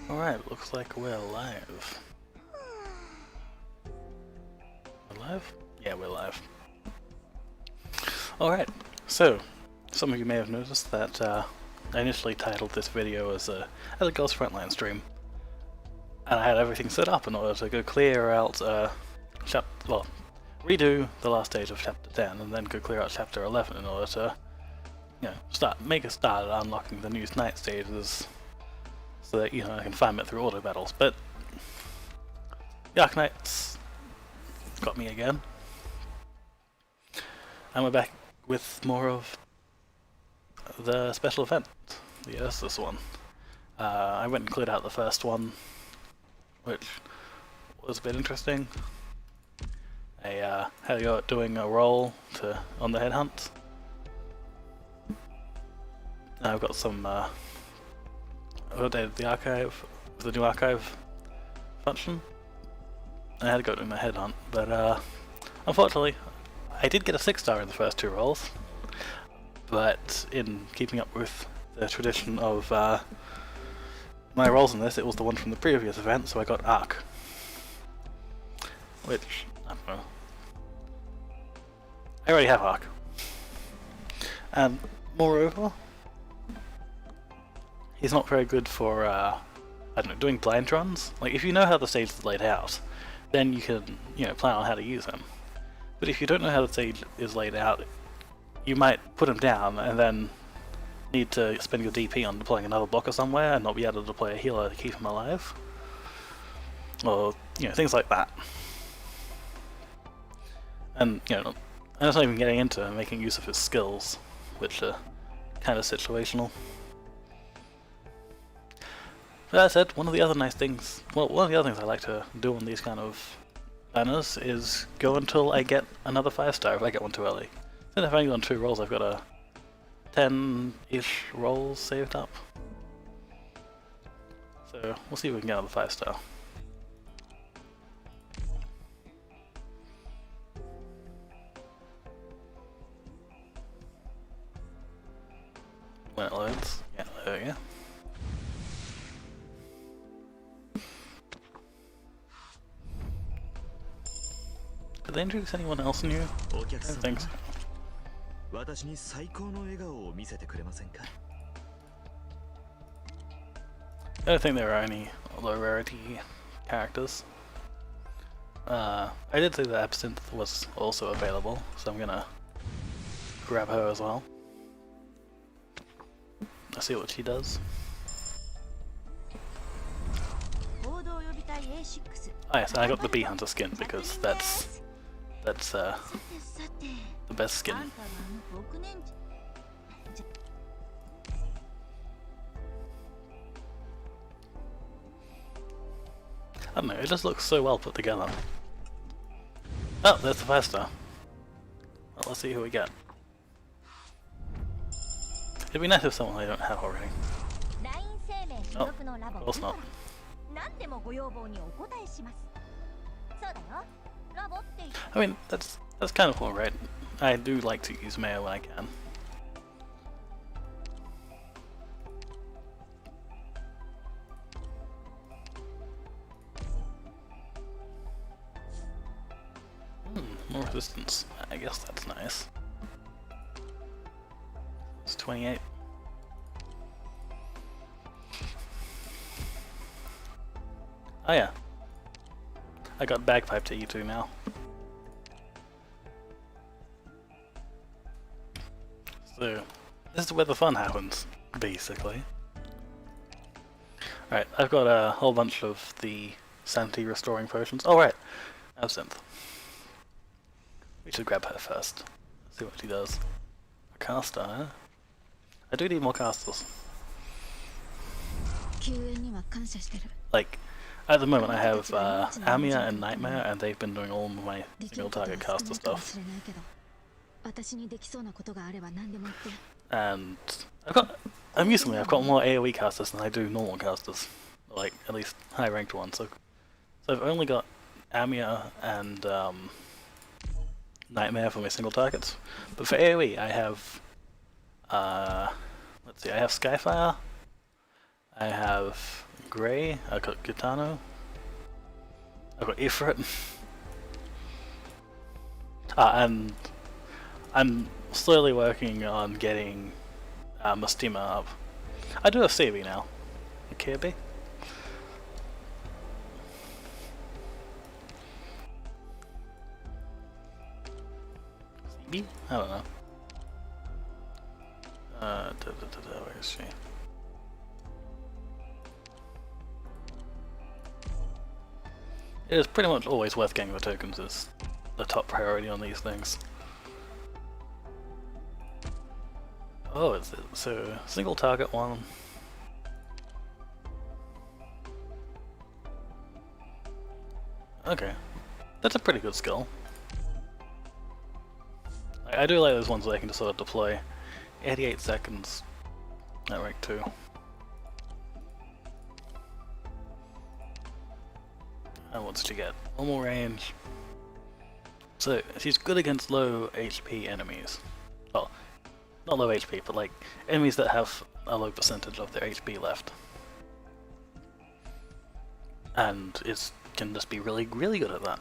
Alright, looks like we're live. We're live? Yeah, we're live. Alright, so some of you may have noticed that I initially titled this video as a Girls Frontline stream. And I had everything set up in order to go clear out redo the last stage of chapter 10 and then go clear out chapter 11 in order to, you know, make a start at unlocking the new night stages so that, you know, I can farm it through auto battles. But the Arknights got me again. And we're back with more of the special event, the Ursus one. I went and cleared out the first one, which was a bit interesting. I had to go out doing a roll on the headhunt. I've got some updated the archive, the new archive function. I had to go doing the headhunt, but unfortunately, I did get a 6-star in the first 2 rolls. But in keeping up with the tradition of my rolls in this, it was the one from the previous event, so I got Arc. Which, I don't know. I already have Arc. And moreover, he's not very good for, I don't know, doing blind runs. Like, if you know how the stage is laid out, then you can, you know, plan on how to use him. But if you don't know how the stage is laid out, you might put him down and then need to spend your DP on deploying another blocker somewhere and not be able to deploy a healer to keep him alive. Or, you know, things like that. And, you know, and that's not even getting into making use of his skills, which are kind of situational. But that said, one of the other nice things, well, one of the other things I like to do on these kind of banners is go until I get another 5-star if I get one too early. Then if I only got 2 rolls, I've got a 10-ish rolls saved up. So we'll see if we can get another 5-star. When it loads. Yeah, there we go. Did they introduce anyone else new? I don't think so. I don't think there are any low rarity characters. I did say that Absinthe was also available, so I'm gonna grab her as well. Let's see what she does. Oh yes, I got the Bee Hunter skin because that's the best skin. I don't know, it just looks so well put together. Oh, there's the 5-star. Well, let's see who we get. It'd be nice if someone I don't have already. Oh, of course not. I mean, that's kind of cool, right? I do like to use Mayo when I can. More resistance. I guess that's nice. It's 28. Oh yeah. I got Bagpipe to E2 now. So, this is where the fun happens, basically. Alright, I've got a whole bunch of the sanity restoring potions. Oh right, Absinthe. We should grab her first. See what she does. A caster, huh? I do need more casters. Like, at the moment I have Amia and Nightmare, and they've been doing all of my single target caster stuff. And amusingly, I've got more AoE casters than I do normal casters. Like, at least high ranked ones. So I've only got Amia and Nightmare for my single targets. But for AoE, I have Let's see, I have Skyfire, I have Grey, I've got Gitano, I've got Ifrit, and I'm slowly working on getting Mustima up. I do have Sabi now. A Kirby. Sabi? I don't know. Where is she? It is pretty much always worth getting the tokens as the top priority on these things. Oh, it's so single target one. Okay, that's a pretty good skill. I do like those ones where I can just sort of deploy 88 seconds at rank 2. And what's she get? Normal range. So she's good against low HP enemies. Well, not low HP, but like enemies that have a low percentage of their HP left. And it can just be really, really good at that.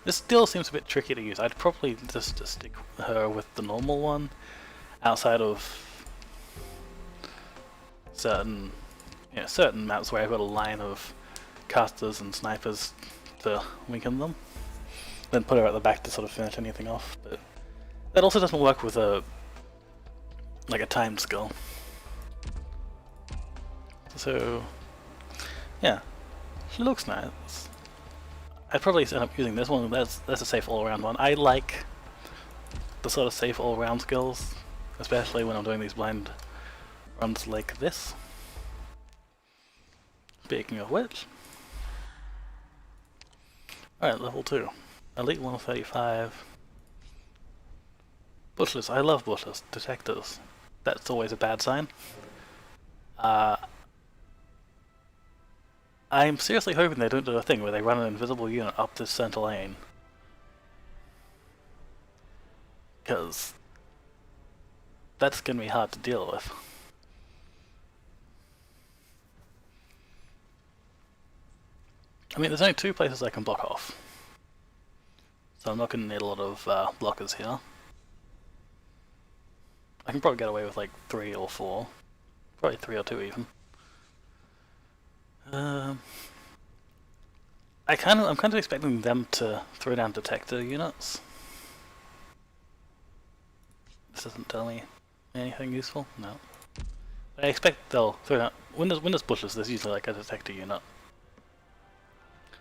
This still seems a bit tricky to use. I'd probably just stick her with the normal one, outside of certain maps where I've got a line of casters and snipers to weaken them. Then put her at the back to sort of finish anything off. But that also doesn't work with a timed skill. So yeah, she looks nice. I'd probably end up using this one. That's a safe all-around one. I like the sort of safe all-around skills, especially when I'm doing these blind runs like this. Speaking of which, alright, level 2. Elite 135. Bushless, I love bushless. Detectors. That's always a bad sign. I'm seriously hoping they don't do a thing where they run an invisible unit up this center lane. Because that's going to be hard to deal with. I mean, there's only 2 places I can block off. So I'm not going to need a lot of blockers here. I can probably get away with like 3 or 4. Probably 3 or 2 even. I'm kind of expecting them to throw down detector units. This doesn't tell me anything useful. No. I expect they'll throw down when there's bushes. There's usually like a detector unit.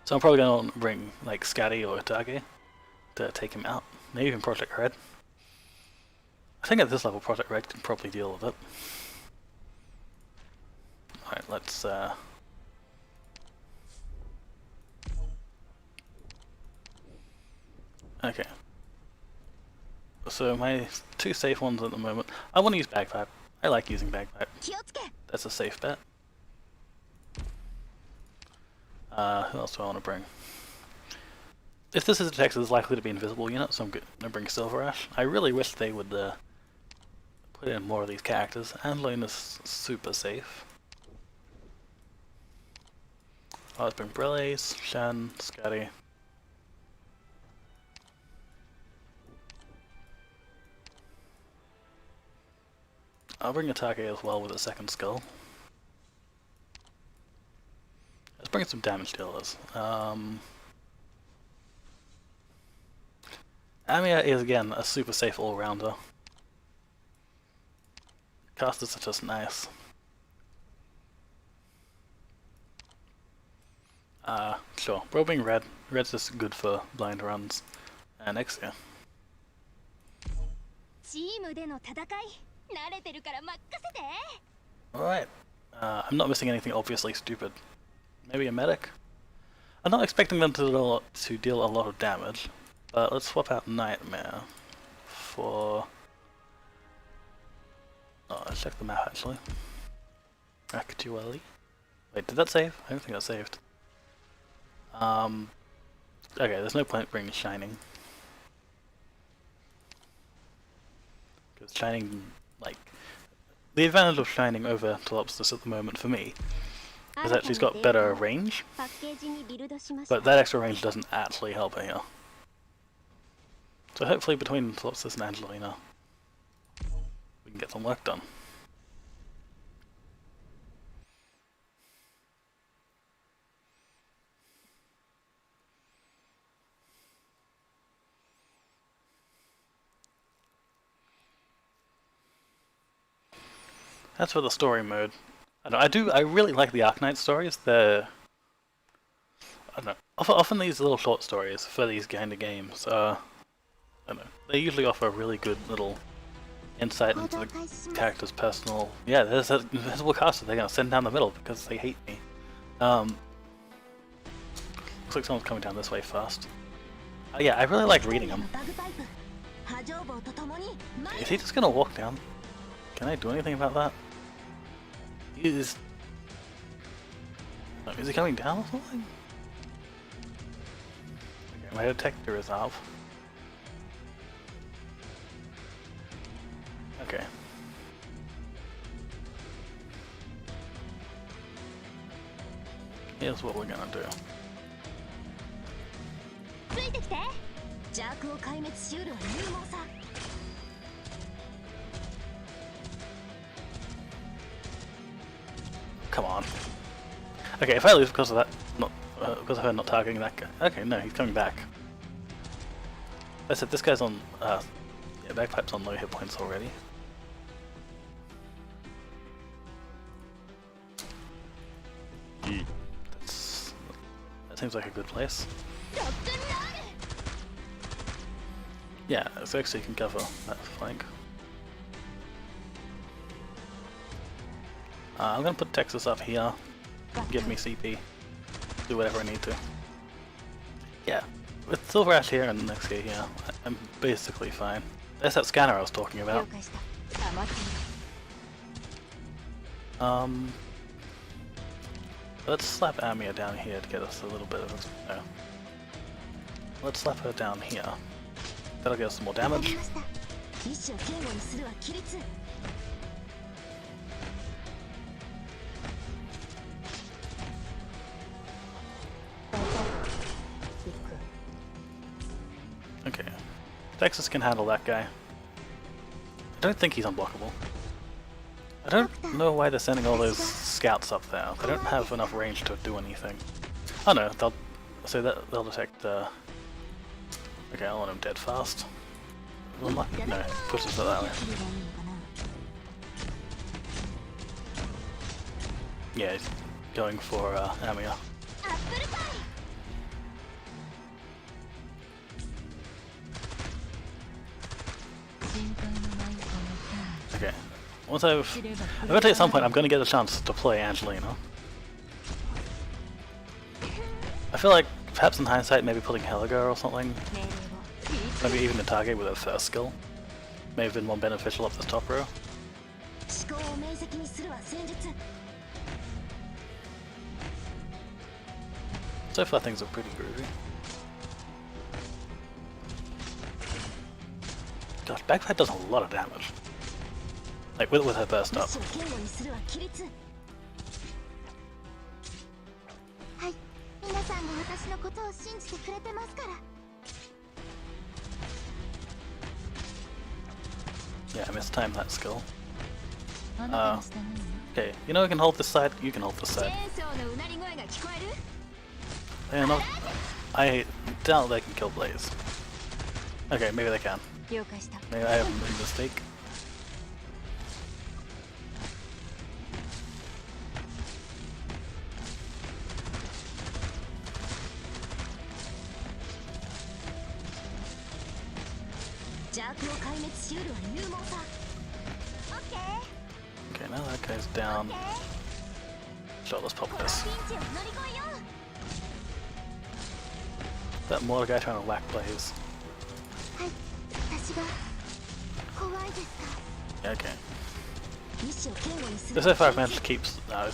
So I'm probably going to bring like Scatty or Itage to take him out. Maybe even Project Red. I think at this level Project Red can probably deal with it. Alright, let's okay. So my 2 safe ones at the moment. I want to use Bagpipe. I like using Bagpipe. That's a safe bet. Who else do I want to bring? If this is a detector, it's likely to be invisible unit, so I'm going to bring Silver Ash. I really wish they would put in more of these characters, and Luna's super safe. Let's bring Brelaze, Shen, Scotty. I'll bring Atake as well with a second skill. Let's bring some damage dealers. Amiya is again a super safe all-rounder. Casters are just nice. Sure. We'll bring Red. Red's just good for blind runs. And Exia. Alright. I'm not missing anything obviously stupid. Maybe a medic? I'm not expecting them to deal a lot of damage, but let's swap out Nightmare for... Oh, let's check the map actually. Actually. Wait, did that save? I don't think that saved. Okay, there's no point bringing Shining. Because shining, like, the advantage of shining over Tolopsis at the moment for me is that she's got better range, but that extra range doesn't actually help her here. So hopefully between Tolopsis and Angelina, we can get some work done. As for the story mode, I really like the Arknights stories. They're, I don't know, often these little short stories for these kind of games are, I don't know, they usually offer a really good little insight into the character's personal. Yeah, there's an invisible caster they're gonna send down the middle because they hate me. Looks like someone's coming down this way fast. Yeah, I really like reading them. Is he just gonna walk down? Can I do anything about that? Is he coming down or something? Okay, my detector is off. Okay. Here's what we're gonna do. Come on. Okay, if I lose because of that, not because of her not targeting that guy. Okay, no, he's coming back. I said this guy's on. Yeah, Bagpipe's on low hit points already. That seems like a good place. Yeah, so actually you can cover that flank. I'm gonna put Texas up here, give me CP, do whatever I need to. Yeah, with Silver Ash here and next gear here, I'm basically fine. There's that scanner I was talking about. Let's slap Amia down here to get us a little bit of no. Let's slap her down here. That'll get us some more damage. Okay. Texas can handle that guy. I don't think he's unblockable. I don't know why they're sending all those scouts up there. They don't have enough range to do anything. Oh no, they'll detect. Okay, I want him dead fast. No, pushes it that way. Yeah, he's going for Amia. Okay. Once eventually at some point I'm going to get a chance to play Angelina. I feel like perhaps in hindsight maybe putting Helga or something, maybe even the target with her first skill, may have been more beneficial up the top row. So far things are pretty groovy. Gosh, Bagpipe does a lot of damage. Like with her burst up. Yeah, I mistimed that skill. Okay, you know who can hold this side? You can hold this side. Yeah, no, I doubt they can kill Blaze. Okay, maybe they can. Maybe I have made a mistake. Okay, now that guy's down. So let's pop this. That mortar guy trying to whack Blaze. Yeah, okay. So far I've managed to keep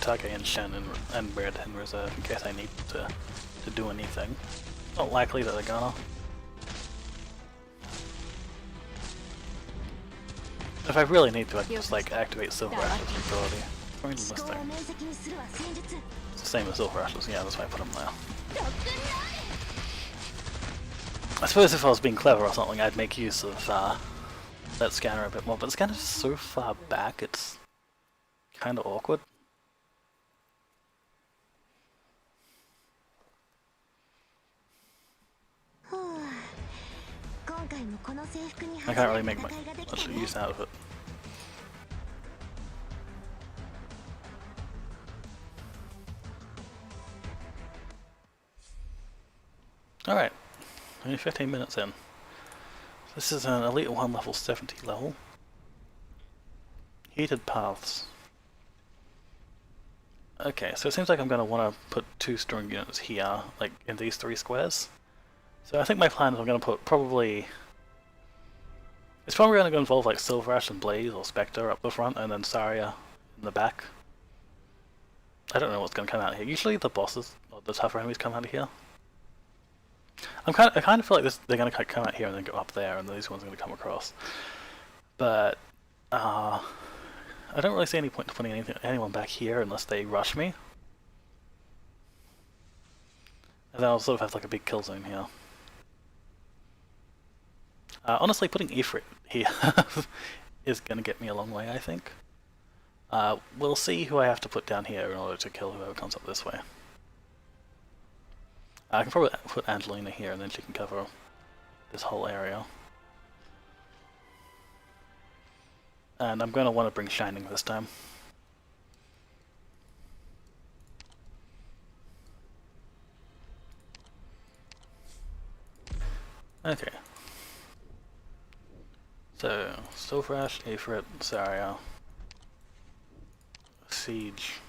Take and Shen and Red in reserve in case I need to do anything. Not likely that they're gonna. If I really need to, I can just like activate Silver Ash's ability. Or even this thing. It's the same as Silver Ash's, yeah, that's why I put him there. I suppose if I was being clever or something, I'd make use of that scanner a bit more, but the scanner's so far back, it's kind of awkward. I can't really make much use out of it. Alright, only 15 minutes in. This is an Elite 1 level 70 level. Heated paths. Okay, so it seems like I'm going to want to put 2 strong units here, like in these 3 squares. So I think my plan is I'm going to put probably... It's probably going to involve like Silver Ash and Blaze or Spectre up the front and then Saria in the back. I don't know what's going to come out here. Usually the bosses, or the tougher enemies come out of here. I kind of feel like they're going to come out here and then go up there and these ones are going to come across. But I don't really see any point to putting anyone back here unless they rush me. And then I'll sort of have like a big kill zone here. Honestly, putting Ifrit here is going to get me a long way, I think. We'll see who I have to put down here in order to kill whoever comes up this way. I can probably put Angelina here and then she can cover this whole area. And I'm going to want to bring Shining this time. Okay. So, Silver Ash, Ifrit, Saria, Siege.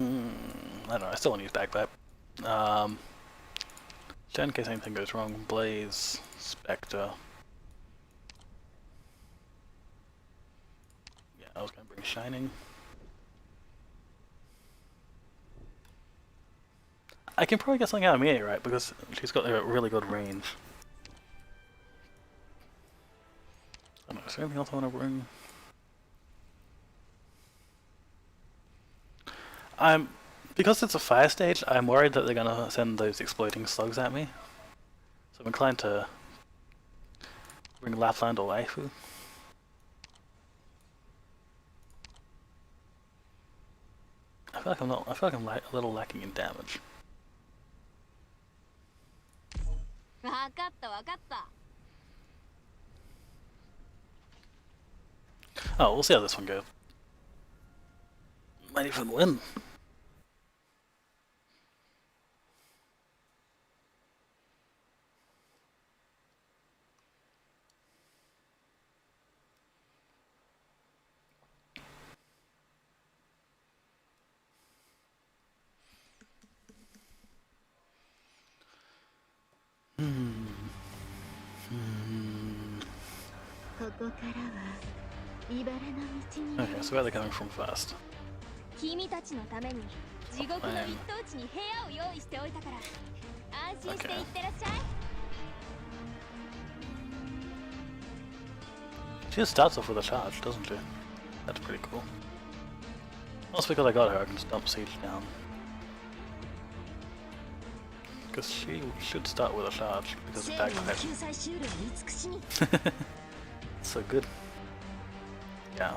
I don't know, I still want to use Bagpipe. Just in case anything goes wrong, Blaze, Spectre. Yeah, I was going to bring Shining. I can probably get something out of Mia, right? Because she's got a really good range. I don't know, is there anything else I want to bring? Because it's a fire stage, I'm worried that they're gonna send those exploding slugs at me. So I'm inclined to bring Lapland or Waifu. I feel like I'm a little lacking in damage. Oh, we'll see how this one goes. Might even win. Okay, so where are they coming from first? Okay. She just starts off with a charge, doesn't she? That's pretty cool. Also because I got her, I can just dump Siege down. Because she should start with a charge because of Bagpipe. So good. Yeah.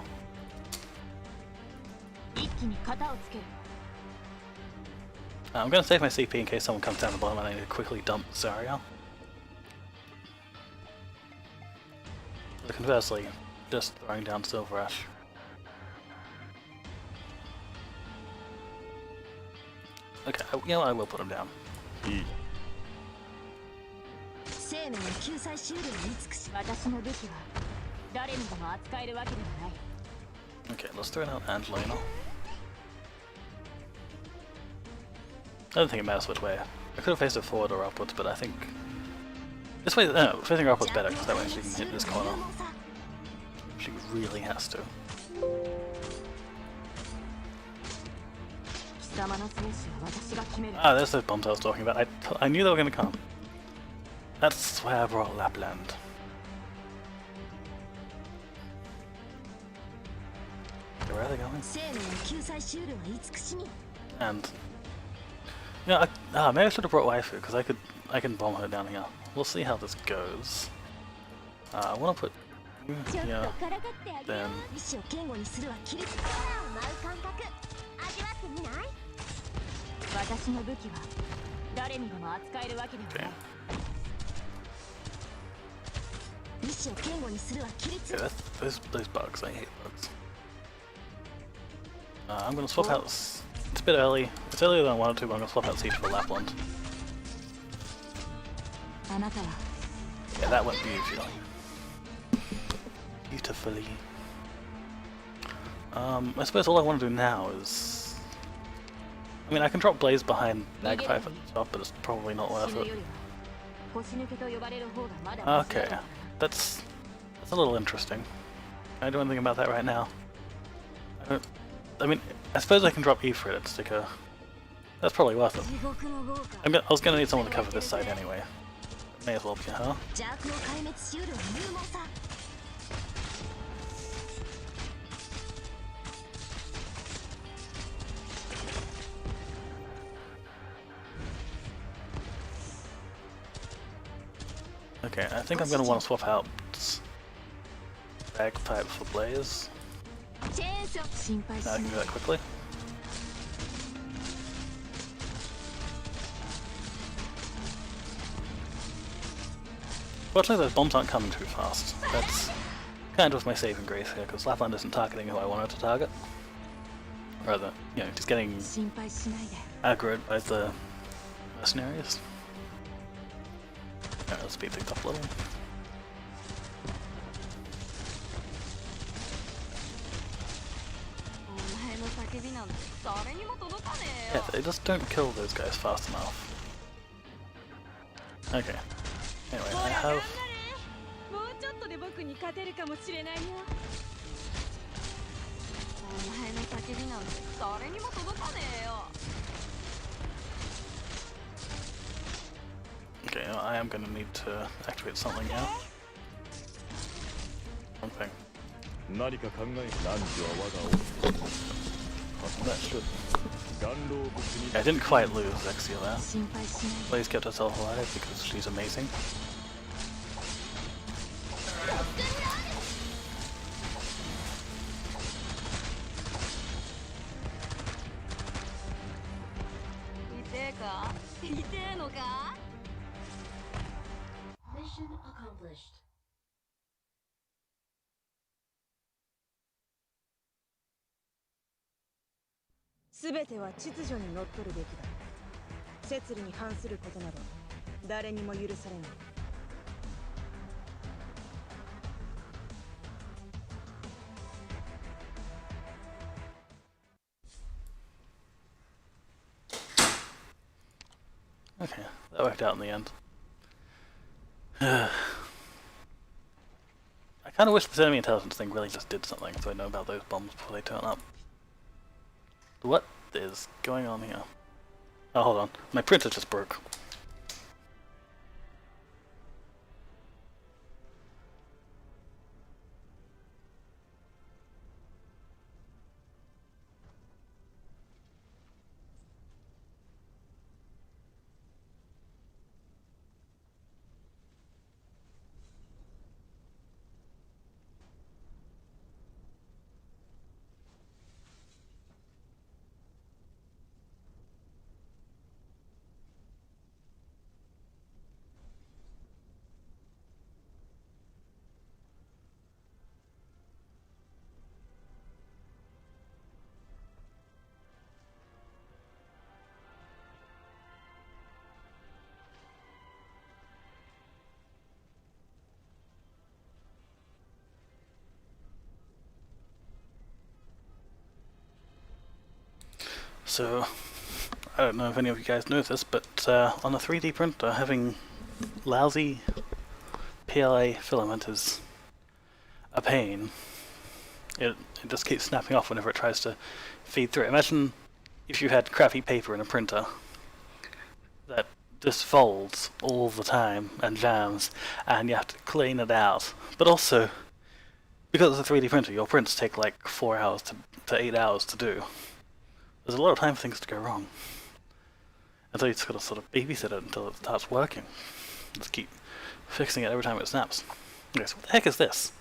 I'm going to save my CP in case someone comes down the bottom and I need to quickly dump Zarya. But conversely, just throwing down Silver Ash. Okay, you know what, I will put him down. Okay, let's throw out Angelina. I don't think it matters which way. I could have faced it forward or upwards, but I think this way, no, facing her upwards better, because that way she can hit this corner. She really has to. Ah, there's those bombs I was talking about. I knew they were going to come. That's why I brought Lapland. Where are they going? And yeah, maybe I should have brought waifu because I can bomb her down here. We'll see how this goes. I want to put you here, then. Okay. Yeah, those bugs. I hate bugs. I'm gonna swap out. It's a bit early. It's earlier than I wanted to, but I'm gonna swap out Siege for Lapland. Yeah, that went beautifully. Beautifully. I suppose all I want to do now is... I mean, I can drop Blaze behind Bagpipe at the top, but it's probably not worth it. Okay, that's a little interesting. Can I do anything about that right now? I mean, I suppose I can drop Ifrit and stick her. That's probably worth it. I was gonna need someone to cover this side anyway. May as well be her. Okay, I think I'm gonna want to swap out Bagpipe for Blaze. I can do that quickly. Fortunately, those bombs aren't coming too fast. That's kind of my saving grace here, because Lapland isn't targeting who I wanted to target. Rather, you know, just getting aggroed by the mercenaries. Alright, let's speed things up a little. Yeah, they just don't kill those guys fast enough. Okay. Anyway, I have... Okay, I am going to need to activate something now. One thing. That should... Yeah, I didn't quite lose Exia there. Blaze kept herself alive because she's amazing. Mission accomplished. すべては秩序にのっとるべきだ。摂理に反することなど誰にも許されない。Okay, that worked out in the end. I kind of wish this enemy intelligence thing really just did something so I know about those bombs before they turn up. What is going on here? Oh, hold on. My printer just broke. So, I don't know if any of you guys know this, but on a 3D printer, having lousy PLA filament is a pain. It just keeps snapping off whenever it tries to feed through it. Imagine if you had crappy paper in a printer that this folds all the time and jams, and you have to clean it out. But also, because it's a 3D printer, your prints take like 4 hours to 8 hours to do. There's a lot of time for things to go wrong. And so you just gotta sort of babysit it until it starts working. Just keep fixing it every time it snaps. Okay, so what the heck is this?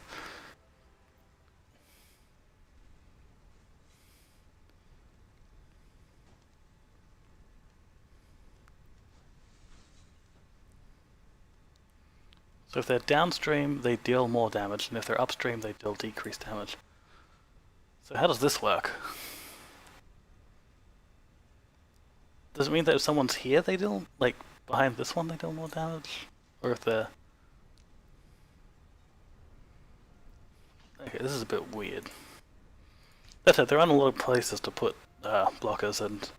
So if they're downstream, they deal more damage, and if they're upstream, they deal decreased damage. So how does this work? Does it mean that if someone's here, they deal, like, behind this one, they deal more damage? Or if they're... Okay, this is a bit weird. That said, there aren't a lot of places to put blockers, and...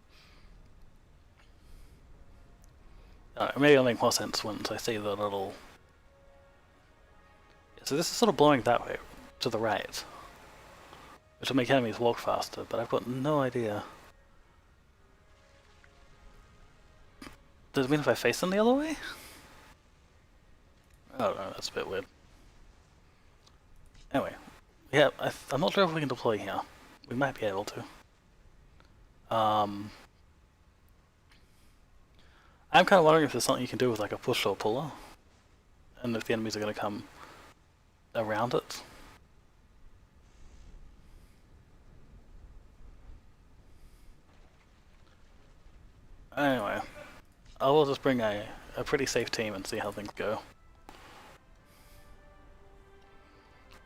maybe it'll make more sense once I see the little... So this is sort of blowing that way, to the right. Which will make enemies walk faster, but I've got no idea. Does it mean if I face them the other way? I don't know, that's a bit weird. Anyway, yeah, I'm not sure if we can deploy here. We might be able to. I'm kind of wondering if there's something you can do with like a push or puller, and if the enemies are going to come around it. Anyway, I will just bring a pretty safe team and see how things go.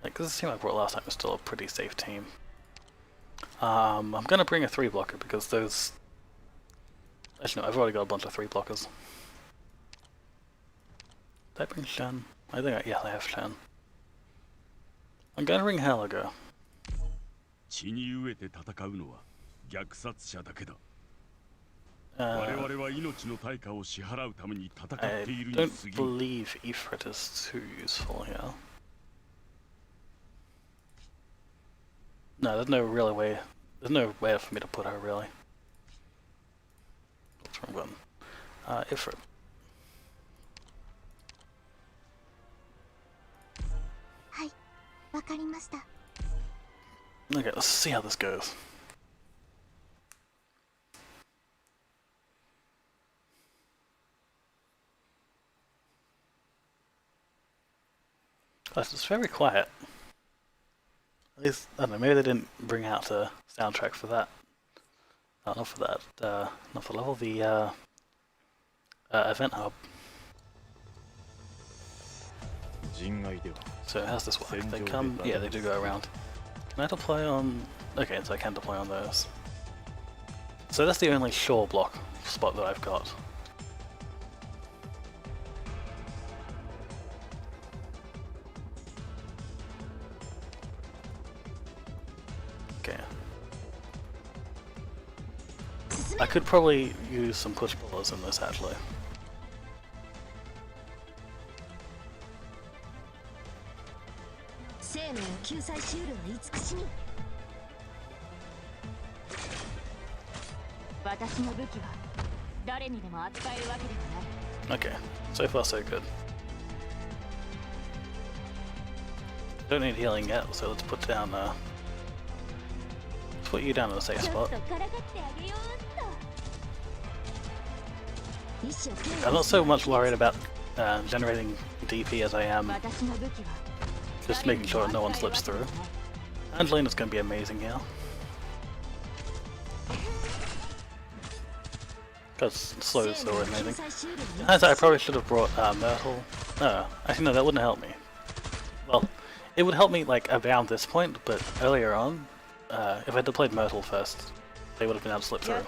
Like, cause this team I brought last time was still a pretty safe team. I'm gonna bring a 3 blocker because those... Actually no, I've already got a bunch of 3 blockers. Did I bring Shen? I think yeah, I have Shen. I'm gonna bring Halaga. I don't believe Ifrit is too useful here. No, there's no really way. There's no way for me to put her really. What's wrong button? Ifrit. Okay, let's see how this goes. It's very quiet. At least, I don't know, maybe they didn't bring out a soundtrack for that. Not for that, not for level, the event hub. So how's this work? They come, yeah, they do go around. Can I deploy on, okay, so I can deploy on those. So that's the only shore block spot that I've got. Okay. I could probably use some push pullers in this actually. Okay, so far so good. Don't need healing yet, so let's put down let's put you down in a safe spot. I'm not so much worried about generating DP as I am just making sure no one slips through. Angelina's going to be amazing here. Because slow is so amazing. I probably should have brought Myrtle. No, actually no, that wouldn't help me. Well, it would help me like around this point, but earlier on, if I deployed Myrtle first, they would have been able to slip through.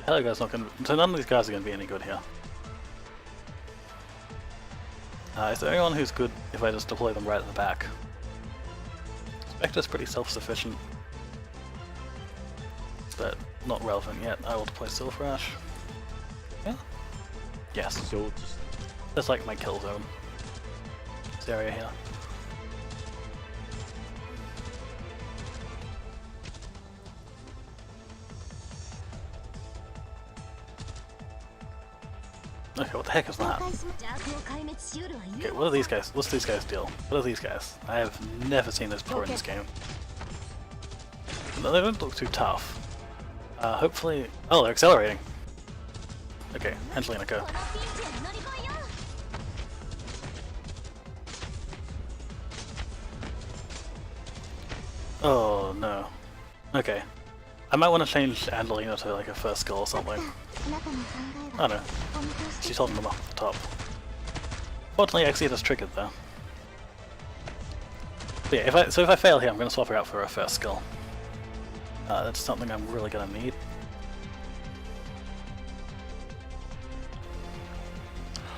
Hello guys, not gonna. So none of these guys are gonna be any good here. Is there anyone who's good if I just deploy them right at the back? Spectre's pretty self-sufficient, but not relevant yet. I will deploy Silverash. Yeah? Yes. That's like my kill zone. This area here. Okay, what the heck is that? Okay, what are these guys? What's these guys' deal? What are these guys? I have never seen this before in this game. No, they don't look too tough. Hopefully... Oh, they're accelerating! Okay, Angelina, go. Oh, no. Okay. I might want to change Angelina to like a first skill or something. Oh no. She's holding them off the top. Fortunately, I see this triggered though. But yeah, if I fail here, I'm going to swap her out for a first skill. That's something I'm really going to need.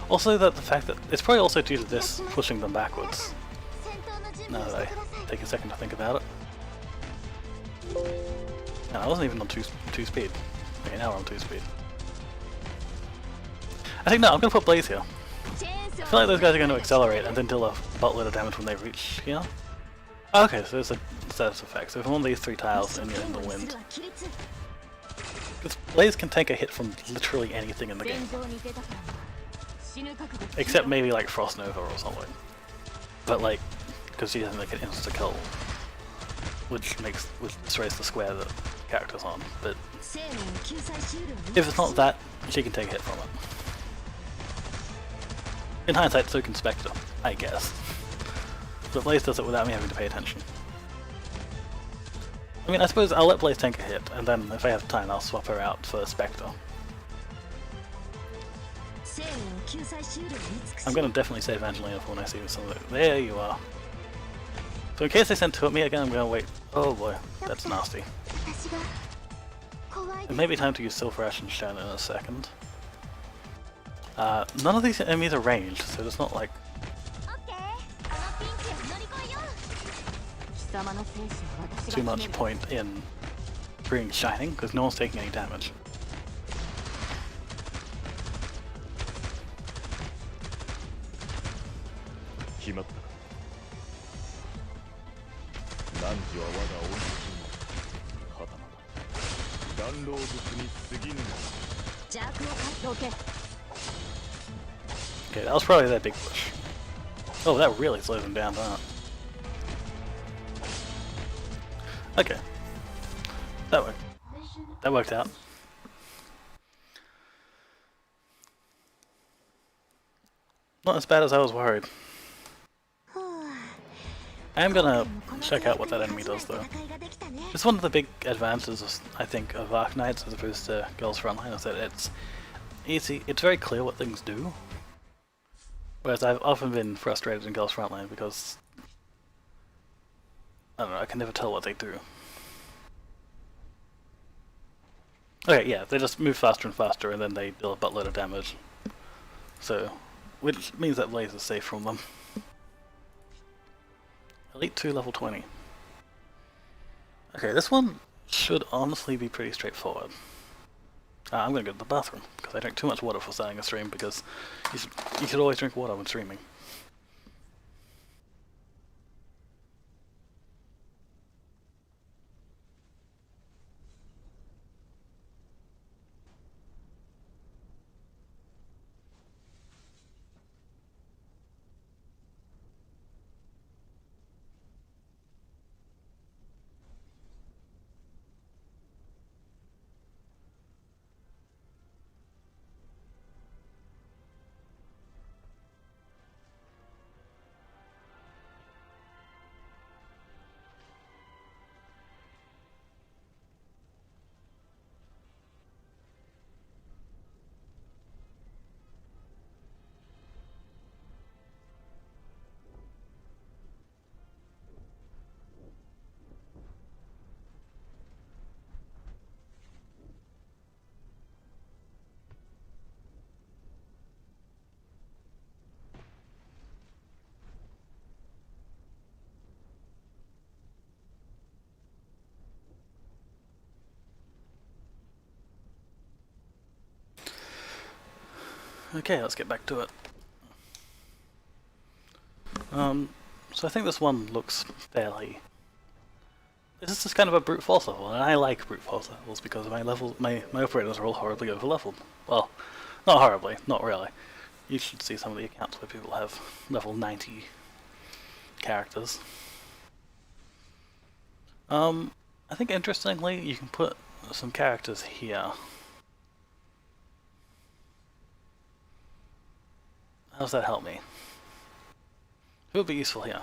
Also, the fact that it's probably also due to this pushing them backwards. Now that I take a second to think about it. And I wasn't even on 2 speed. Okay, now we're on 2 speed. I think no, I'm going to put Blaze here. I feel like those guys are going to accelerate and then deal a buttload of damage when they reach here. Oh, okay, so there's a status effect. So if I'm on these 3 tiles and you're in the wind. Because Blaze can take a hit from literally anything in the game. Except maybe like Frost Nova or something. But like, because she doesn't make an insta-kill. Which destroys the square that the character's on. But if it's not that, she can take a hit from it. In hindsight, so can Spectre, I guess. But Blaze does it without me having to pay attention. I mean, I suppose I'll let Blaze take a hit, and then if I have time, I'll swap her out for Spectre. I'm gonna definitely save Angelina for when I see some of it. There you are. So in case they send 2 at me again, I'm gonna wait. Oh boy, that's nasty. It may be time to use Silver Ash and Shen in a second. None of these enemies are ranged, so it's not like too much point in bringing Shining, because no one's taking any damage. Okay, that was probably that big push. Oh, that really slows him down, doesn't it? Okay. That worked out. Not as bad as I was worried. I am gonna check out what that enemy does though. It's one of the big advantages, I think, of Arknights as opposed to Girls Frontline, is that it's easy, it's very clear what things do. Whereas I've often been frustrated in Girls Frontline because, I don't know, I can never tell what they do. Okay, yeah, they just move faster and faster and then they deal a buttload of damage. So, which means that Blaze is safe from them. Elite 2 level 20. Okay, this one should honestly be pretty straightforward. I'm gonna go to the bathroom, because I drink too much water for starting a stream, because you should always drink water when streaming. Okay, let's get back to it. So I think this one looks fairly... This is just kind of a brute force level, and I like brute force levels because my operators are all horribly over leveled. Well, Not horribly, not really. You should see some of the accounts where people have level 90 characters. I think interestingly, you can put some characters here. How does that help me? Who would be useful here?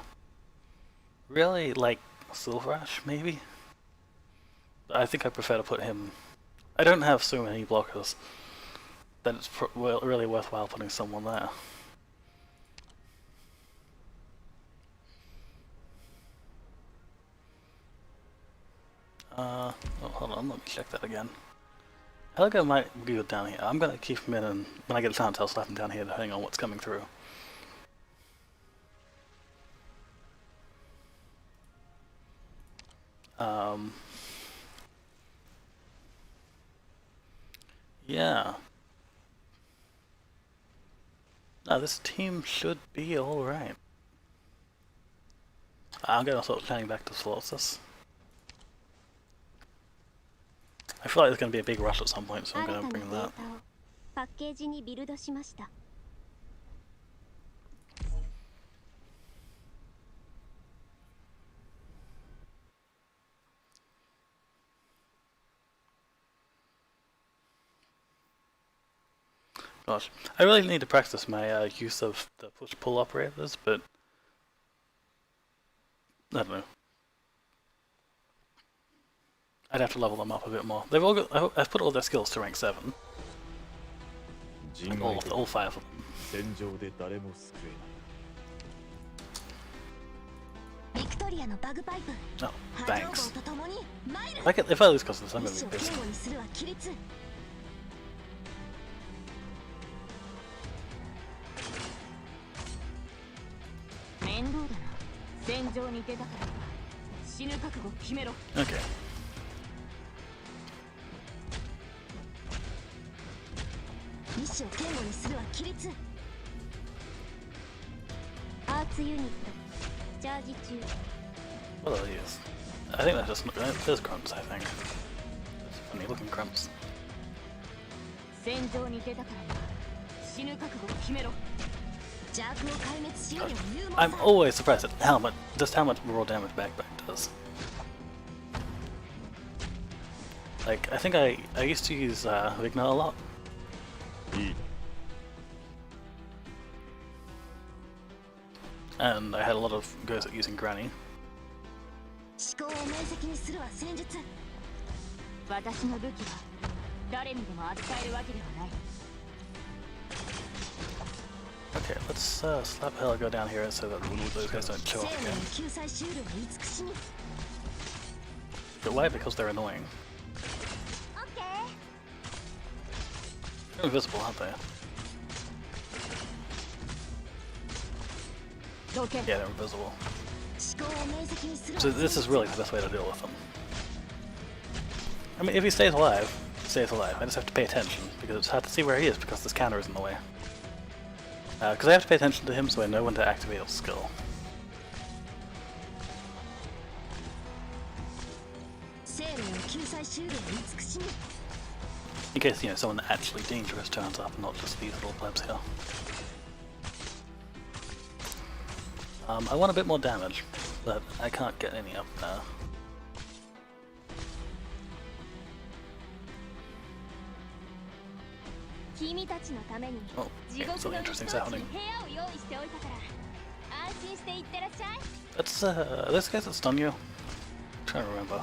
Really, like Silverash, maybe? I think I prefer to put him... I don't have so many blockers that it's really worthwhile putting someone there. Oh, hold on, let me check that again. Helga might be good down here. I'm gonna keep him in, and when I get a chance I'll slap him down here depending on what's coming through. Yeah. No, this team should be alright. I'm gonna start planning back to Ursus. I feel like there's gonna be a big rush at some point, so I'm gonna bring that. Gosh, I really need to practice my use of the push-pull operators, but I don't know. I'd have to level them up a bit more. They've all got. I've put all their skills to rank 7. Like all 5 of them. Oh, thanks. If I lose because of this, I'm gonna be pissed. Okay. What are these? I think that's just there's grunts, I think. Funny looking grunts. I'm always surprised at how much raw damage backpack does. Like, I think I used to use Vigna a lot. And I had a lot of goes at using Granny. Okay, let's slap Helga down here so that those guys don't show up again. But why? Because they're annoying. They're invisible, aren't they? Yeah, they're invisible. So this is really the best way to deal with them. I mean, if he stays alive, he stays alive. I just have to pay attention, because it's hard to see where he is because this counter is in the way. Because I have to pay attention to him so I know when to activate his skill. In case, you know, someone actually dangerous turns up, not just these little plebs here. I want a bit more damage, but I can't get any up now. Oh, okay, something interesting's happening. Let's, those guys that stun you? I'm trying to remember.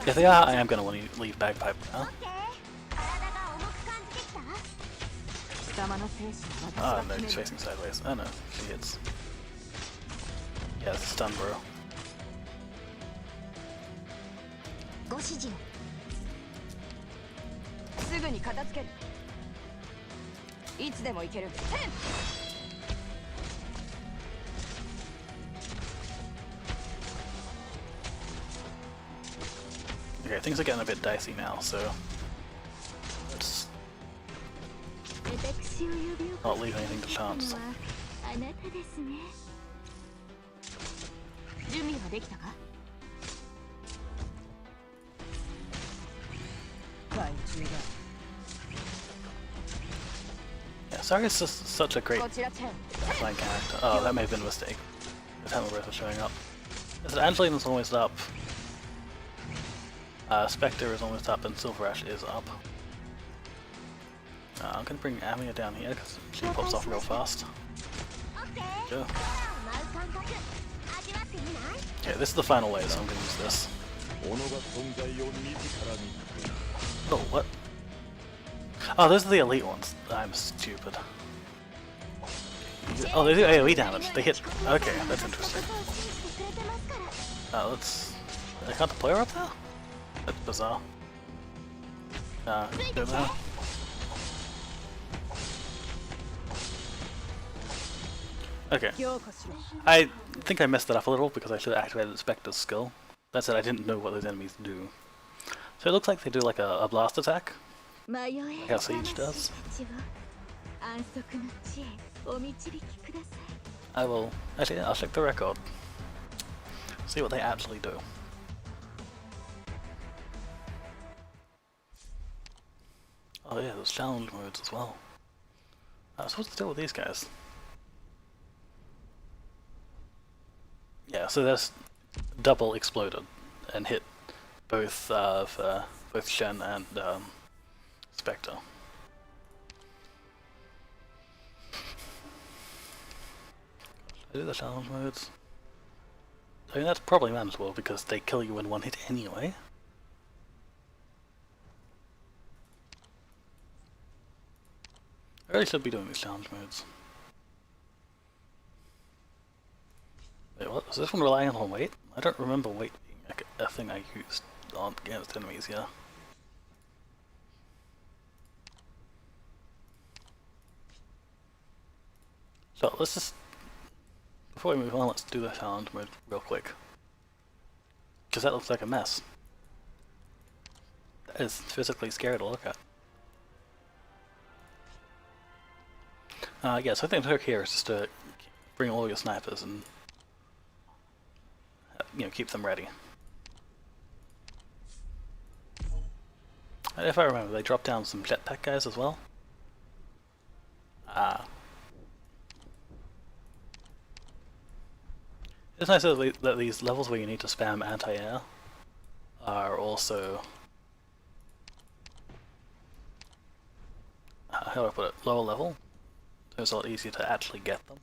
If they are, I am going to want to leave Bagpipe now. Oh no, he's facing sideways. Oh no, she hits. Yeah, it's a stun, bro. Okay, things are getting a bit dicey now, so let's not leave anything to chance. Sorry, it's just such a great flying character. Oh, that may have been a mistake. The Tamil Breath was showing up. So Angelina's almost up. Spectre is almost up, and Silver Ash is up. I'm gonna bring Amia down here because she pops off real fast. Go. Okay, this is the final wave, so I'm gonna use this. Oh, what? Oh, those are the elite ones. I'm stupid. Oh, they do AoE damage. They hit. Okay, that's interesting. Let's. I can't deploy her up there? That's bizarre. Go there. Okay. I think I messed it up a little because I should have activated Spectre's skill. That said, I didn't know what those enemies do. So it looks like they do like a blast attack. Like how Siege does. I will. Actually, I'll check the record. See what they actually do. Oh yeah, there's challenge modes as well. So what's the deal with these guys? Yeah, so that's double exploded and hit both both Shen and Spectre. I do the challenge modes. I mean that's probably manageable because they kill you in one hit anyway. I really should be doing these challenge modes. Wait, what? Is this one relying on weight? I don't remember weight being a thing I used on against enemies here. So let's just, before we move on, let's do the challenge mode real quick. Because that looks like a mess. That is physically scary to look at. Yeah, so I think the trick here is just to bring all your snipers and keep them ready. And if I remember, they drop down some jetpack guys as well. It's nice that these levels where you need to spam anti-air are also how do I put it? Lower level. So it's a lot easier to actually get them.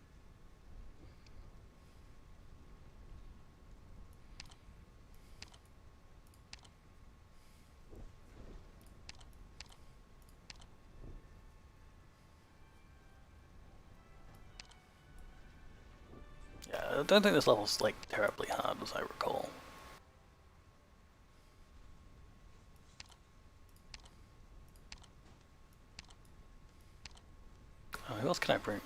Yeah, I don't think this level's like terribly hard as I recall. Oh, who else can I bring?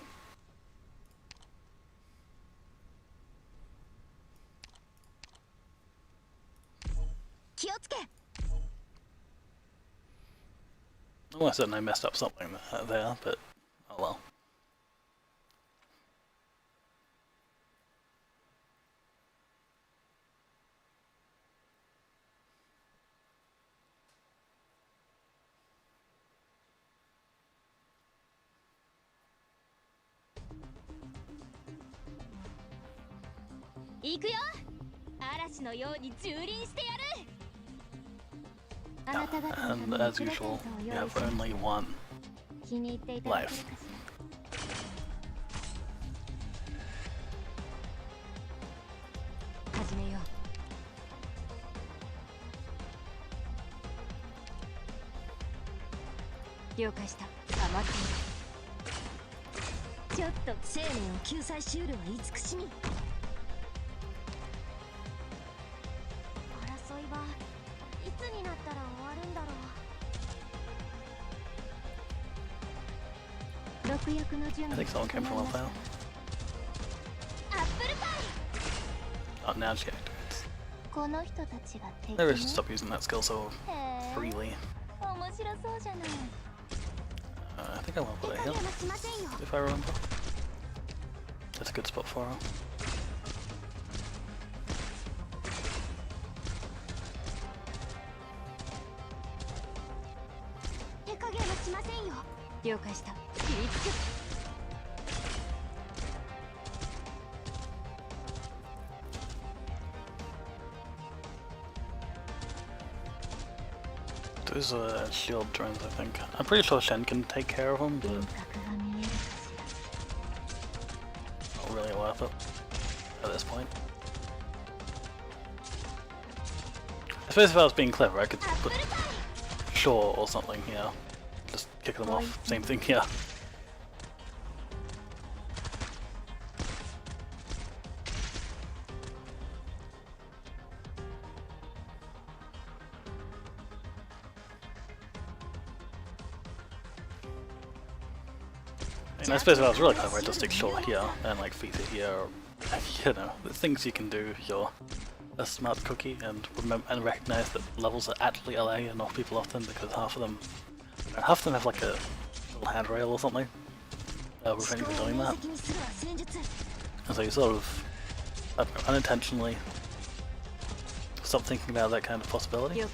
Oh, I said I messed up something there, but oh well. And as usual, you have only one life. I think someone came from up there. Oh, now she activates. Maybe I should stop using that skill so freely. I think I want to put a heal, if I remember. That's a good spot for her. Those are shield drones, I think. I'm pretty sure Shen can take care of them, but not really worth it at this point. I suppose if I was being clever, I could put Shaw or something, yeah. Just kick them off. Same thing, yeah. And I suppose if I was really clever, I'd just stick Shaw here and like Feet here, or, you know, the things you can do if you're a smart cookie and remember and recognize that levels are actually LA and knock people off them, because half of them have like a little handrail or something preventing you from doing that. And so you sort of, I don't know, unintentionally stop thinking about that kind of possibility.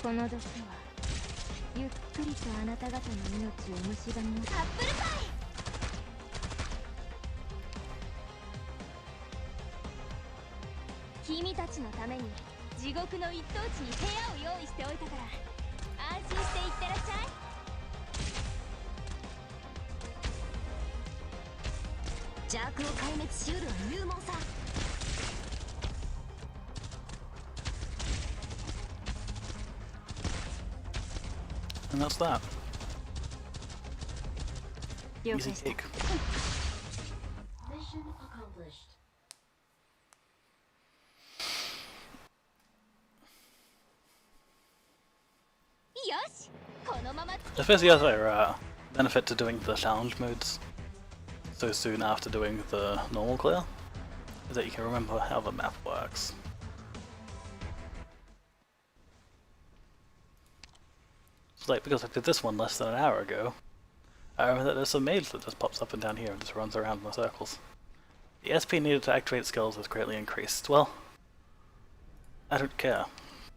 この毒はゆっくりとあなた方の命を蝕みます。アップルパイ。君たちのために地獄の一等地に部屋を用意しておいたから安心していってらっしゃい。邪悪を壊滅しうるは入門さ。 And that's that. 了 Easy 解した。 cake. Mission accomplished. I suppose the other benefit to doing the challenge modes so soon after doing the normal clear is that you can remember how the map works. So like, because I did this one less than an hour ago, I remember that there's a mage that just pops up and down here and just runs around in the circles. The SP needed to activate skills was greatly increased. Well, I don't care.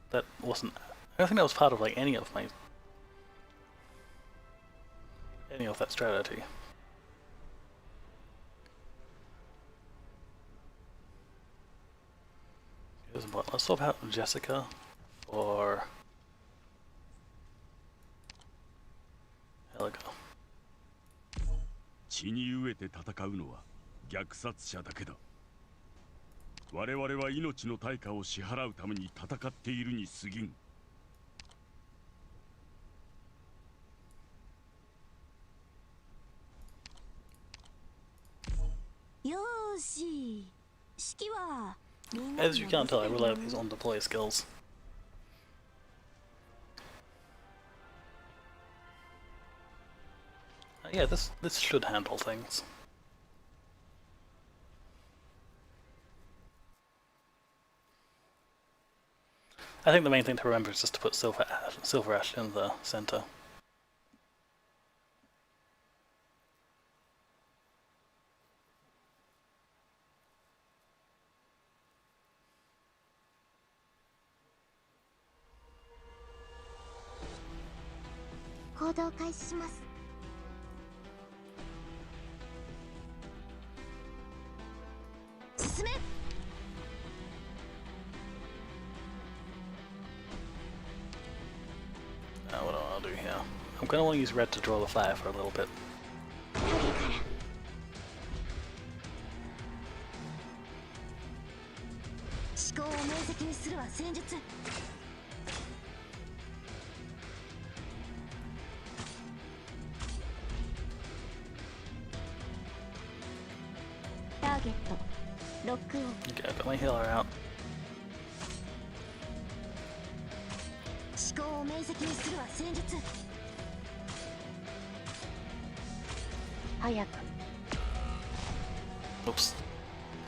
That wasn't... I don't think that was part of like any of that strategy. Let's swap out Jessica for... There we go. 血に飢えて戦うのは虐殺者だけだ。我々は命の対価を支払うために戦っているに過ぎん。よーし。式は As you can't tell, I rely on these on deploy skills. Yeah, this should handle things. I think the main thing to remember is just to put Silver Ash in the center. What do I want to do here? I'm going to want to use red to draw the fire for a little bit. Okay, I got my healer out. 思考を明晰にするは戦術。早く。 Oops.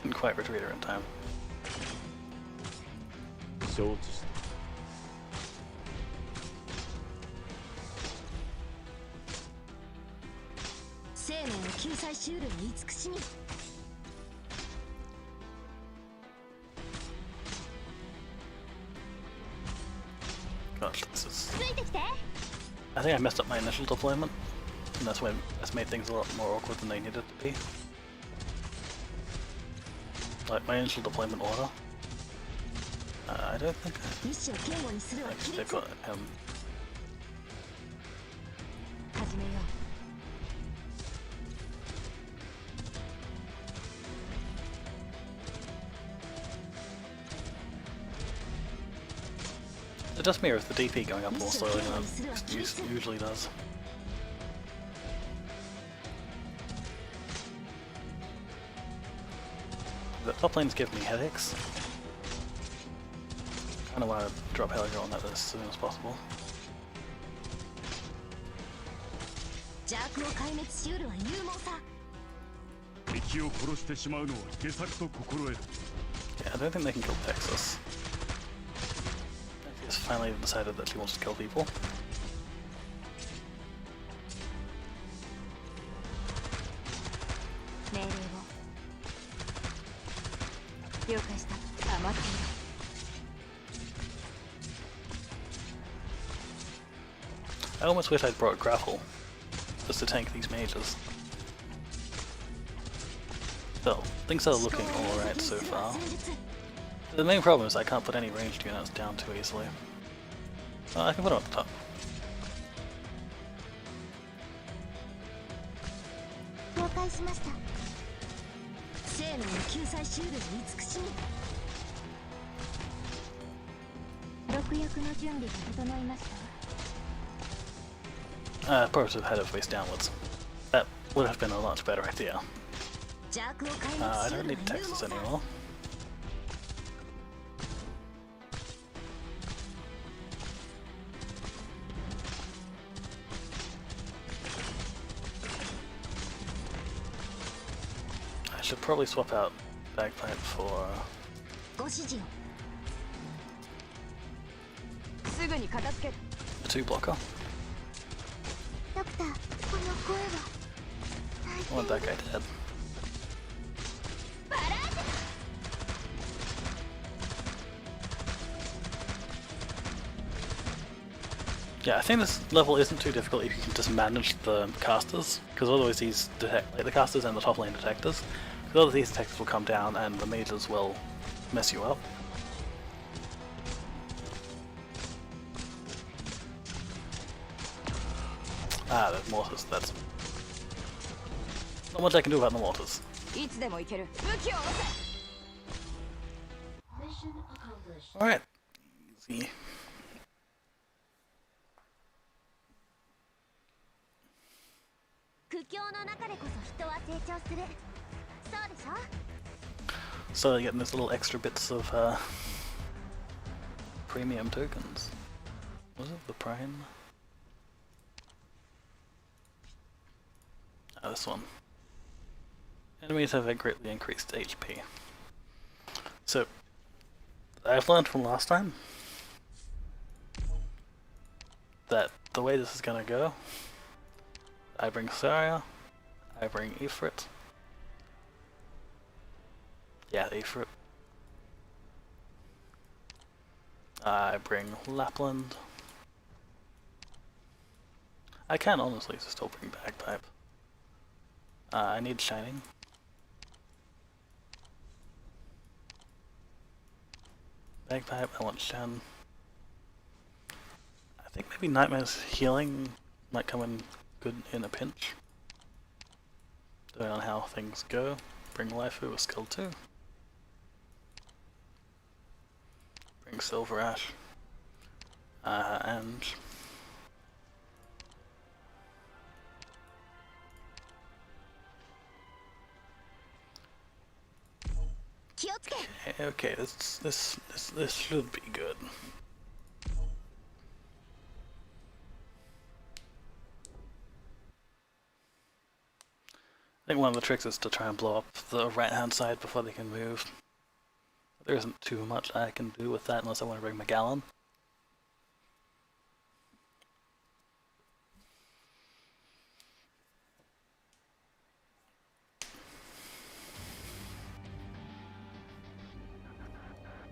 Didn't quite retreat her in time. 承知した。生命を救済しうるに慈しみ。 God, much. This is... ついてきて。 I think I messed up my initial deployment, and that's made things a lot more awkward than they needed to be. Like my initial deployment order. I don't think 意志を堅固にするは規 they've 律。 got him. 始めよ It just mirrors the DP going up more slowly than it usually does. The top lanes give me headaches. Kinda want to drop Helliger on that as soon as possible. う。邪悪を壊滅しうるは勇猛さ。敵を殺してしまうのは下策と心得る。 Yeah, I don't think they can kill Texas. She's finally decided that she wants to kill people. 命令を。了解した。余っている。 I almost wish I'd brought Grapple, just to tank these mages. Still, things are looking alright so far. The main problem is I can't put any ranged units down too easily. I can put them up top. 了解しました。生命の救済シールの慈しみ。毒薬の準備が整いました。 Probably should have headed face downwards. That would have been a much better idea. 邪悪を壊滅 I しう don't る need は勇 Texas 猛さ。 anymore. I should probably swap out Bagpipe for ご指示を。 すぐに片付ける。 a 2 blocker. ドクター、この声は。 I want that guy dead. Yeah, I think this level isn't too difficult if you can just manage the casters, because otherwise these like the casters and the top lane detectors, because otherwise these detectors will come down and the mages will mess you up. Ah, there's mortars. That's not much I can do about the mortars. いつでも行ける。武器を下ろせ。 Mission accomplished. All right, easy. 苦境の中でこそ人は成長する。そうでしょ？ So getting those little extra bits of premium tokens. Was it the prime? Ah, this one. Enemies have a greatly increased HP. So, I've learned from last time that the way this is gonna go, I bring Saria, I bring Ifrit. Yeah, Ifrit. I bring Lapland. I can honestly still bring Bagpipe. I need Shining. Bagpipe, I want Shen. I think maybe Nightmare's healing might come in good in a pinch. Depending on how things go. Bring Waifu with skill 2. Bring Silver Ash. And... Okay, this should be good. I think one of the tricks is to try and blow up the right-hand side before they can move. There isn't too much I can do with that unless I want to bring Magellan.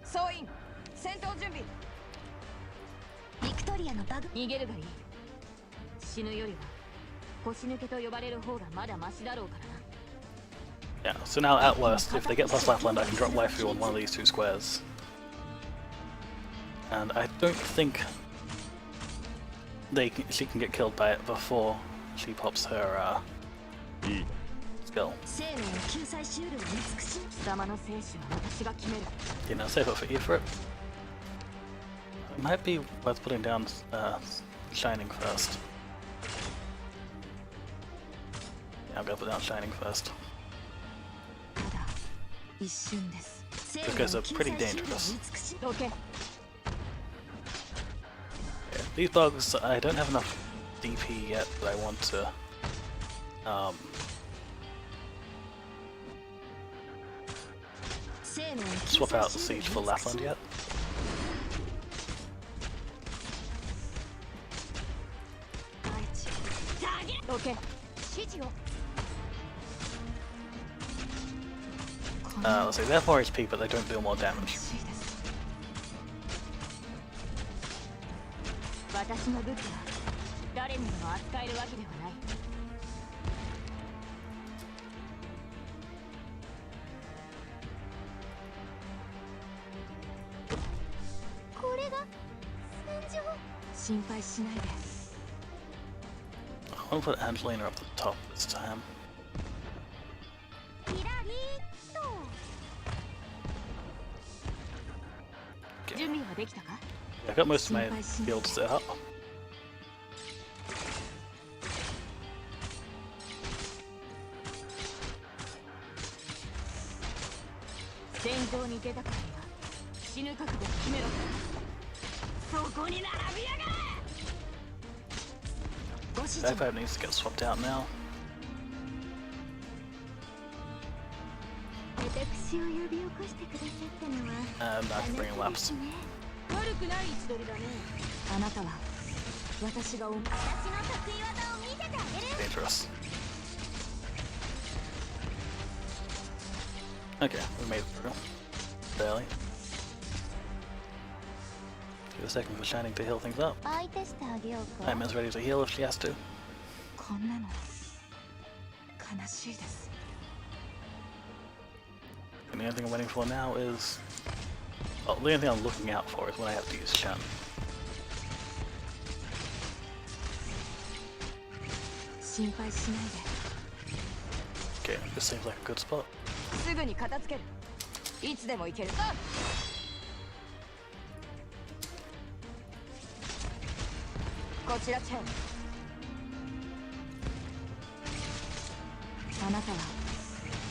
総員、戦闘準備。ビクトトリアのバグ逃げるがいい。死ぬよりは腰抜けと呼ばれる方がまだマシだろうからな。 Yeah, so now at worst, if they get past Lapland, I can drop waifu on one of these two squares. And I don't think she can get killed by it before she pops her skill. 生命を救済しうるを見尽くし貴様の生死は私が決める。 You know, save it for Ifrit. It might be worth putting down Shining first. Yeah, I'm gonna put down Shining first. ただ一瞬です。 Those guys are pretty dangerous. Okay. Yeah, these bugs, I don't have enough DP yet, but I want to swap out the siege for Lapland yet. Okay. Let's see, they're 4 HP, but they don't deal more damage. 私の武器は誰にでも扱えるわけではない。これが戦場。心配しないで。 I want to put Angelina up the top this time. キラリーと。 Okay. 準備はできたか？ I got most of my fields set up. 戦場に出たからには死ぬ覚悟を決めろ。そこに並びやがれ。ご指示。 Backpack needs to get swapped out now. 私を呼び起こしてくださったのは And I can bring in Laps. 悪くない位置取りだね。あなたは私が私の得意技を見せてあげる。 Dangerous. Okay, we made it through. Barely. Give a second for Shining to heal things up. 相手してあげようか。 Nightmare's ready to heal if she has to. こんなの悲しいです。 And the only thing I'm waiting for now is... Well, the only thing I'm looking out for is when I have to use Shen. 心配しないで。 Okay, this seems like a good spot. すぐに片付ける。いつでも行ける。こちらチェン。あなたは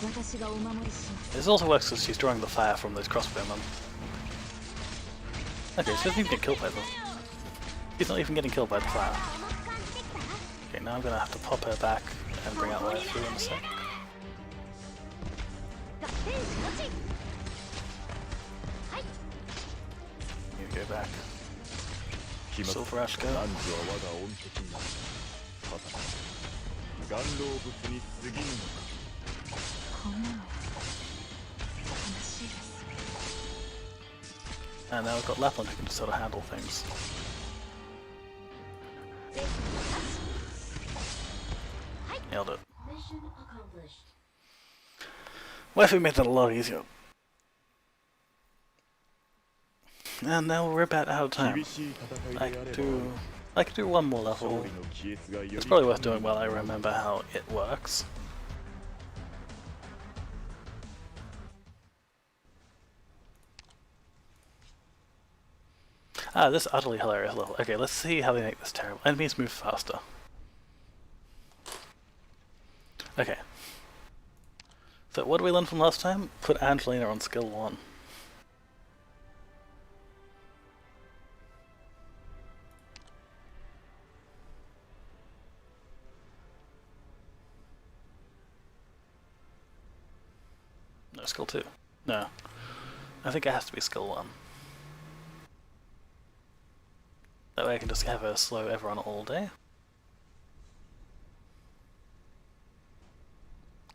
私がお守りします。 This also works because she's drawing the fire from those crossbowmen. Okay, she doesn't even get killed by them. She's not even getting killed by the fire. Okay, now I'm gonna have to pop her back and bring out Waifu in a sec. You go back. Silver Ash go. 男女は我が恩敵になる。また岩老物に過ぎぬのか。こんなの悲しいです。 And now we've got Lapland who can just sort of handle things. Nailed it. Mission accomplished. Waifu made that a lot easier. And now we're about out of time. 厳しい戦い I であれ could ば I could do one more 勝 level. 利の帰越がより It's probably worth doing while I remember how it works. Ah, this utterly hilarious level. Okay, let's see how they make this terrible. Enemies move faster. Okay. So what did we learn from last time? Put Angelina on skill 1. No, skill 2. No. I think it has to be skill 1. That way I can just have her slow everyone all day.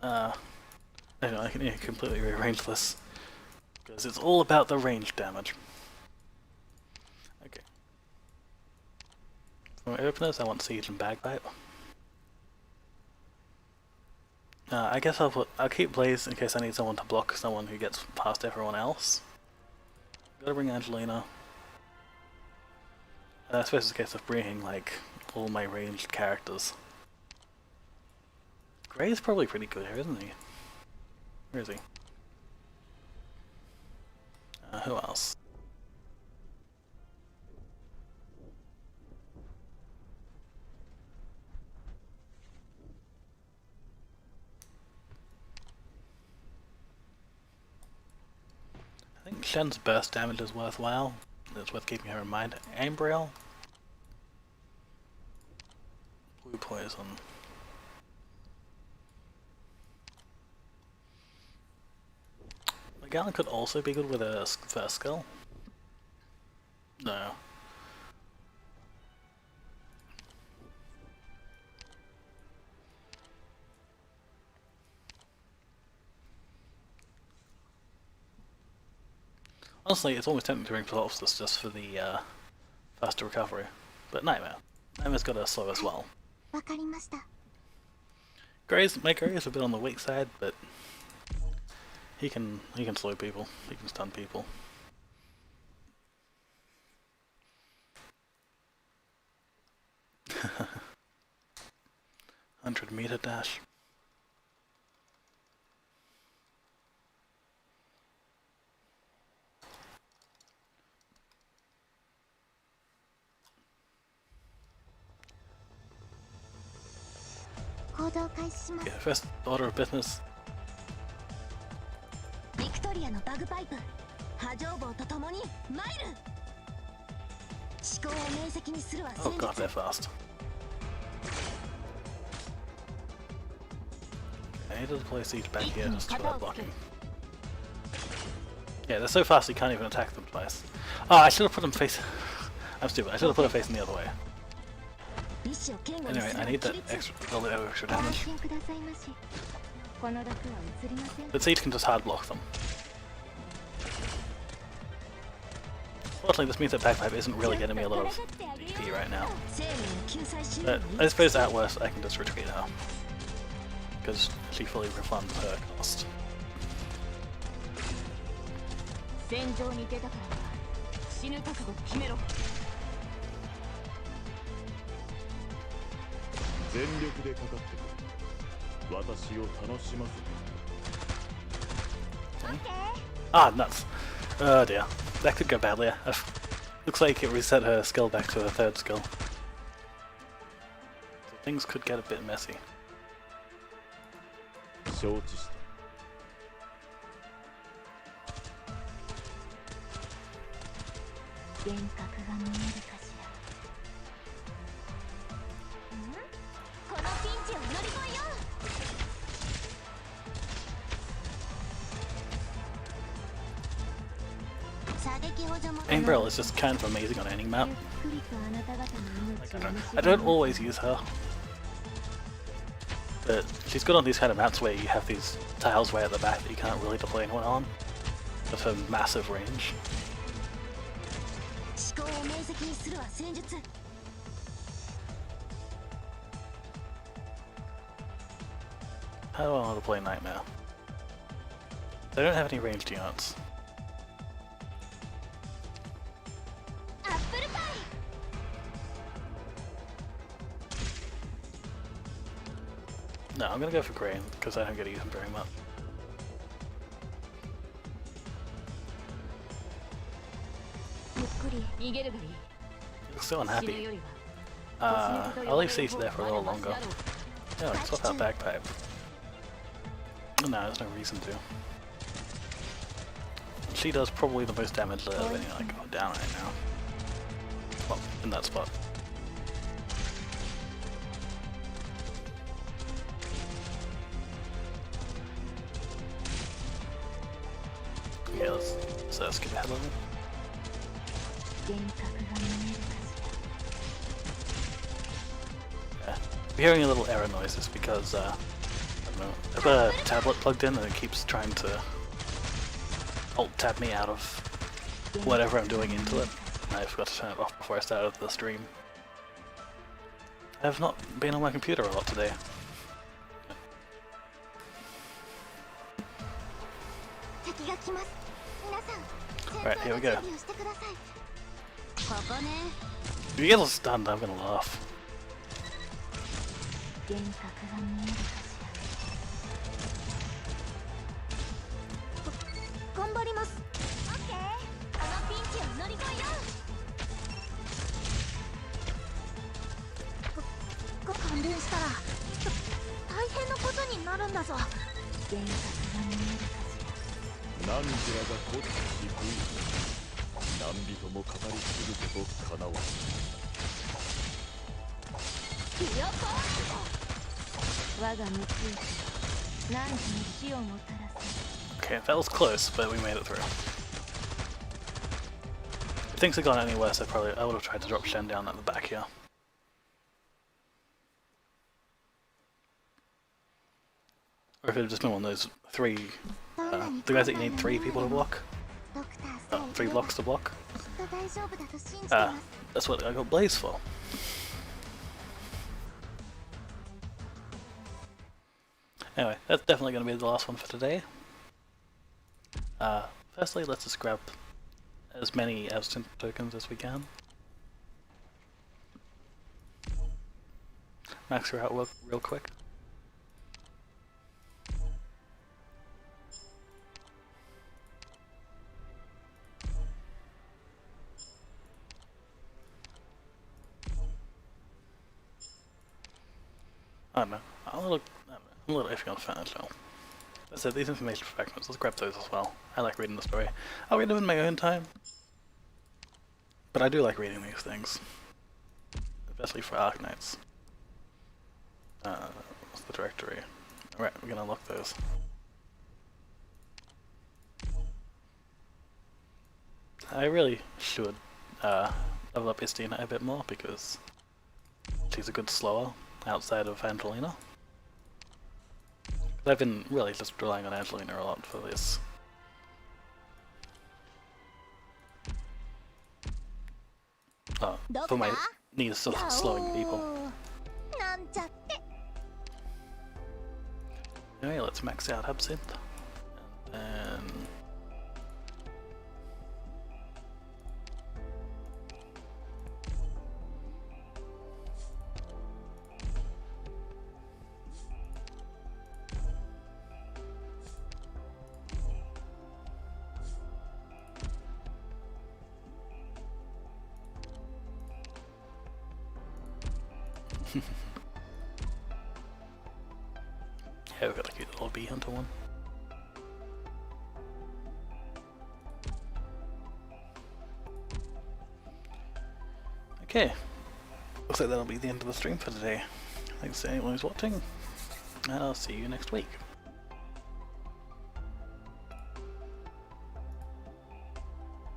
I know, I can completely rearrange this. Because it's all about the range damage. Okay. Openers, I want Siege and Bagpipe. I guess I'll keep Blaze in case I need someone to block someone who gets past everyone else. Gotta bring Angelina. I suppose it's a case of bringing like all my ranged characters. Gray's probably pretty good here, isn't he? Where is he? Who else? I think Shen's burst damage is worthwhile. It's worth keeping her in mind. Ambriel. Blue poison. Gallon could also be good with a first skill. No. Honestly, it's almost tempting to bring Solstice just for the faster recovery. But Nightmare. Nightmare's got a slow as well. My Gray's a bit on the weak side, but he can slow people. He can stun people. $100-meter dash. Okay, first order of business. Oh god, they're fast. I need to play Siege back here just for that blocking. Yeah, they're so fast you can't even attack them twice. Oh, I should have put them face... I'm stupid, I should have put them facing the other way. Anyway, I need that extra, a little extra damage. But Siege can just hard block them. Fortunately, this means that Bagpipe isn't really getting me a lot of EP right now. But I suppose at worst I can just retreat her. Because she fully refunds her cost. Ah, nuts. Oh dear. That could go badly. Looks like it reset her skill back to her third skill. So things could get a bit messy. Ambriel is just kind of amazing on any map. Like, I don't always use her, but she's good on these kind of maps where you have these tiles way at the back that you can't really deploy anyone on, with her massive range. How do I want to play Nightmare? They don't have any ranged units. No, I'm gonna go for Gray because I don't get to use him very much. Looks so unhappy. I'll leave Siege there for a little longer. Yeah, I'll swap out Bagpipe. No, there's no reason to. She does probably the most damage of any like down right now. Well, in that spot. Okay, let's skip ahead a little. Yeah. We're hearing a little error noises because I don't know. I've got a tablet plugged in and it keeps trying to alt-tab me out of whatever I'm doing into it. I forgot to turn it off before I started the stream. I've not been on my computer a lot today. Right, here we go. If you get us stunned, I'm gonna laugh. Okay, that was close, but we made it through. If things had gone any worse, I would have tried to drop Shen down at the back here. Or if it had just been one of those three, the guys that you need 3 people to block, 3 blocks to block. That's what I got Blaze for. Anyway, that's definitely going to be the last one for today. Firstly, let's just grab as many absent tokens as we can. Max her out real quick. I don't know. I'm a little iffy on fan as well. As I said, these information fragments, let's grab those as well. I like reading the story. I'll read them in my own time. But I do like reading these things. Especially for Arknights. What's the directory? Alright, we're gonna unlock those. I really should level up Istina a bit more because she's a good slower outside of Angelina. I've been really just relying on Angelina a lot for this. For my needs of slowing people. Anyway, let's max out Absinthe. And then... yeah, we've got a cute little bee hunter one. Okay, looks like that'll be the end of the stream for today. Thanks to anyone who's watching, and I'll see you next week.